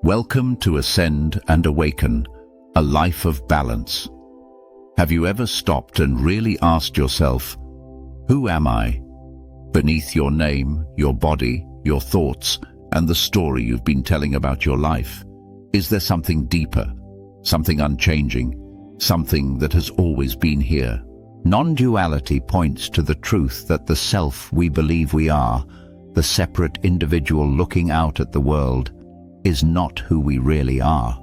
Welcome to Ascend and Awaken, a life of balance. Have you ever stopped and really asked yourself, who am I? Beneath your name, your body, your thoughts, and the story you've been telling about your life, is there something deeper, something unchanging, something that has always been here? Non-duality points to the truth that the self we believe we are, the separate individual looking out at the world, is not who we really are.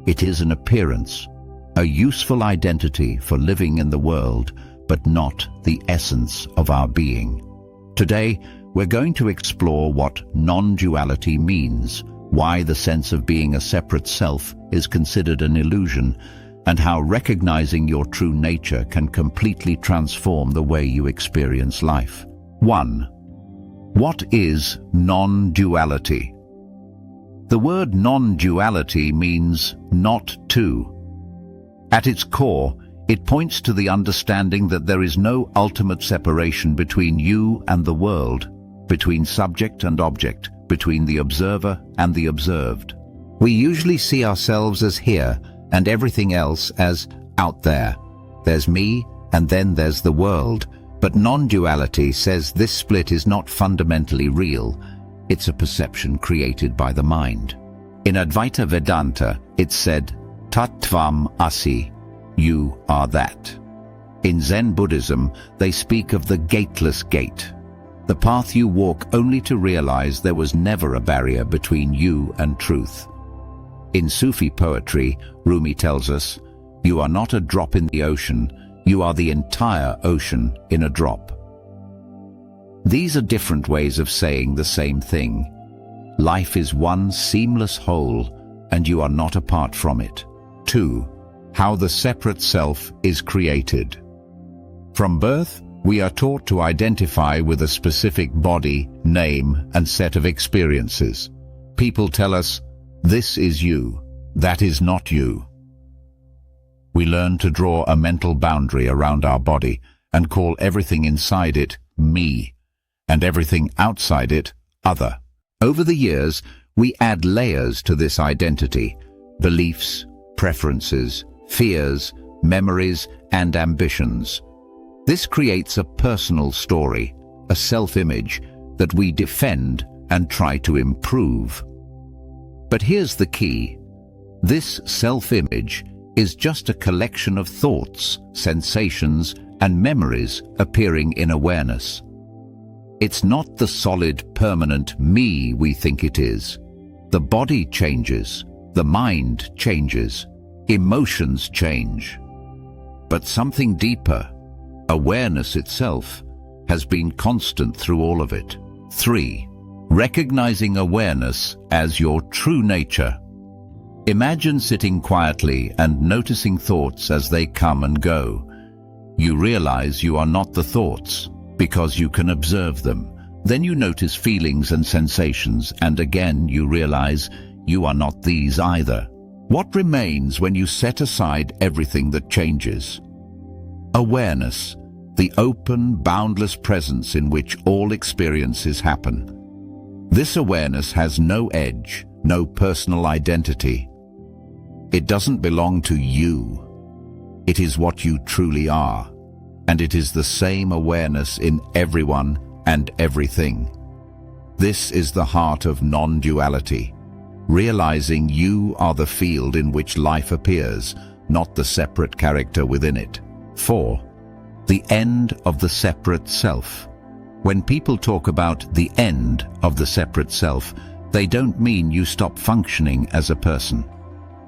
It is an appearance, a useful identity for living in the world, but not the essence of our being. Today, we're going to explore what non-duality means, why the sense of being a separate self is considered an illusion, and how recognizing your true nature can completely transform the way you experience life. 1. What is non-duality? The word non-duality means not two. At its core, it points to the understanding that there is no ultimate separation between you and the world, between subject and object, between the observer and the observed. We usually see ourselves as here and everything else as out there. There's me and then there's the world. But non-duality says this split is not fundamentally real. It's a perception created by the mind. In Advaita Vedanta, it's said, Tattvam asi, you are that. In Zen Buddhism, they speak of the gateless gate, the path you walk only to realize there was never a barrier between you and truth. In Sufi poetry, Rumi tells us, you are not a drop in the ocean, you are the entire ocean in a drop. These are different ways of saying the same thing. Life is one seamless whole, and you are not apart from it. 2. How the separate self is created. From birth, we are taught to identify with a specific body, name, and set of experiences. People tell us, this is you, that is not you. We learn to draw a mental boundary around our body and call everything inside it me, and everything outside it other. Over the years, we add layers to this identity: beliefs, preferences, fears, memories, and ambitions. This creates a personal story, a self-image that we defend and try to improve. But here's the key. This self-image is just a collection of thoughts, sensations, and memories appearing in awareness. It's not the solid, permanent me we think it is. The body changes, the mind changes, emotions change. But something deeper, awareness itself, has been constant through all of it. 3. Recognizing awareness as your true nature. Imagine sitting quietly and noticing thoughts as they come and go. You realize you are not the thoughts, because you can observe them. Then you notice feelings and sensations, and again you realize you are not these either. What remains when you set aside everything that changes? Awareness, the open, boundless presence in which all experiences happen. This awareness has no edge, no personal identity. It doesn't belong to you. It is what you truly are. And it is the same awareness in everyone and everything. This is the heart of non-duality, realizing you are the field in which life appears, not the separate character within it. 4. The end of the separate self. When people talk about the end of the separate self, they don't mean you stop functioning as a person.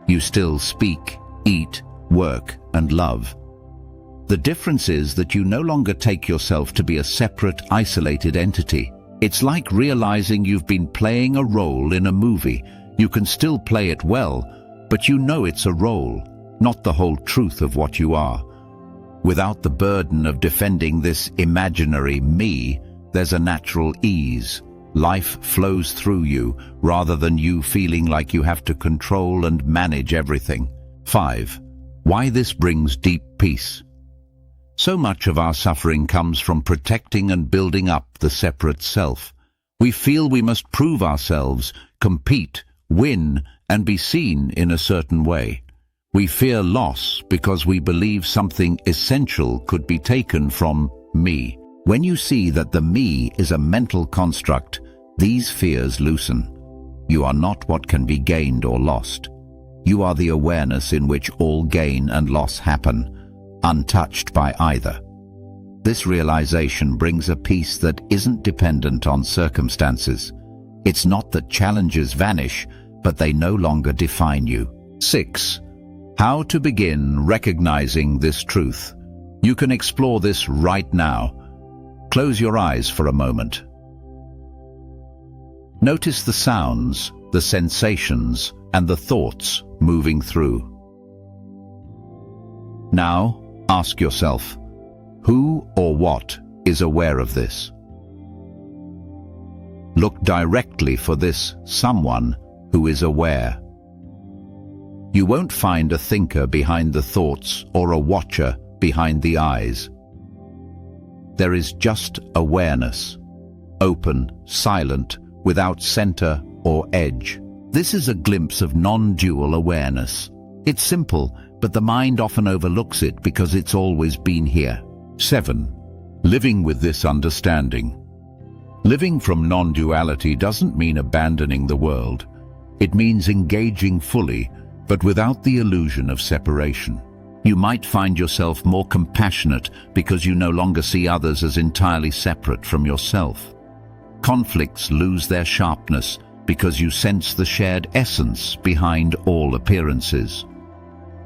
You still speak, eat, work, and love. The difference is that you no longer take yourself to be a separate, isolated entity. It's like realizing you've been playing a role in a movie. You can still play it well, but you know it's a role, not the whole truth of what you are. Without the burden of defending this imaginary me, there's a natural ease. Life flows through you, rather than you feeling like you have to control and manage everything. 5. Why this brings deep peace. So much of our suffering comes from protecting and building up the separate self. We feel we must prove ourselves, compete, win, and be seen in a certain way. We fear loss because we believe something essential could be taken from me. When you see that the me is a mental construct, these fears loosen. You are not what can be gained or lost. You are the awareness in which all gain and loss happen, untouched by either. This realization brings a peace that isn't dependent on circumstances. It's not that challenges vanish, but they no longer define you. 6. How to begin recognizing this truth. You can explore this right now. Close your eyes for a moment. Notice the sounds, the sensations, and the thoughts moving through. Now, ask yourself, who or what is aware of this? Look directly for this someone who is aware. You won't find a thinker behind the thoughts or a watcher behind the eyes. There is just awareness, open, silent, without center or edge. This is a glimpse of non-dual awareness. It's simple, but the mind often overlooks it because it's always been here. 7. Living with this understanding. Living from non-duality doesn't mean abandoning the world. It means engaging fully, but without the illusion of separation. You might find yourself more compassionate because you no longer see others as entirely separate from yourself. Conflicts lose their sharpness because you sense the shared essence behind all appearances.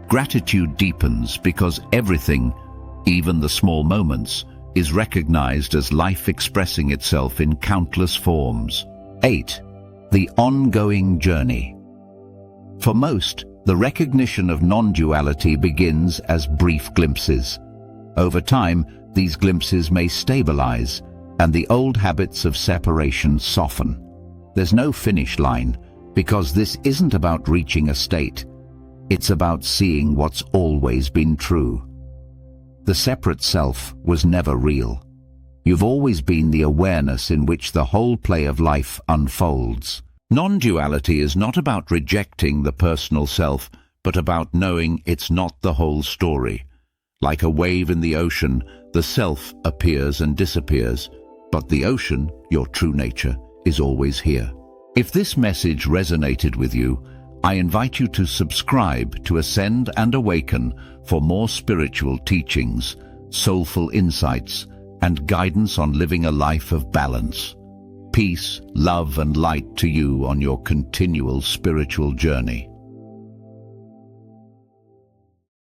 Gratitude deepens because everything, even the small moments, is recognized as life expressing itself in countless forms. 8. The ongoing journey. For most, the recognition of non-duality begins as brief glimpses. Over time, these glimpses may stabilize, and the old habits of separation soften. There's no finish line, because this isn't about reaching a state. It's about seeing what's always been true. The separate self was never real. You've always been the awareness in which the whole play of life unfolds. Non-duality is not about rejecting the personal self, but about knowing it's not the whole story. Like a wave in the ocean, the self appears and disappears, but the ocean, your true nature, is always here. If this message resonated with you, I invite you to subscribe to Ascend and Awaken for more spiritual teachings, soulful insights, and guidance on living a life of balance. Peace, love, and light to you on your continual spiritual journey.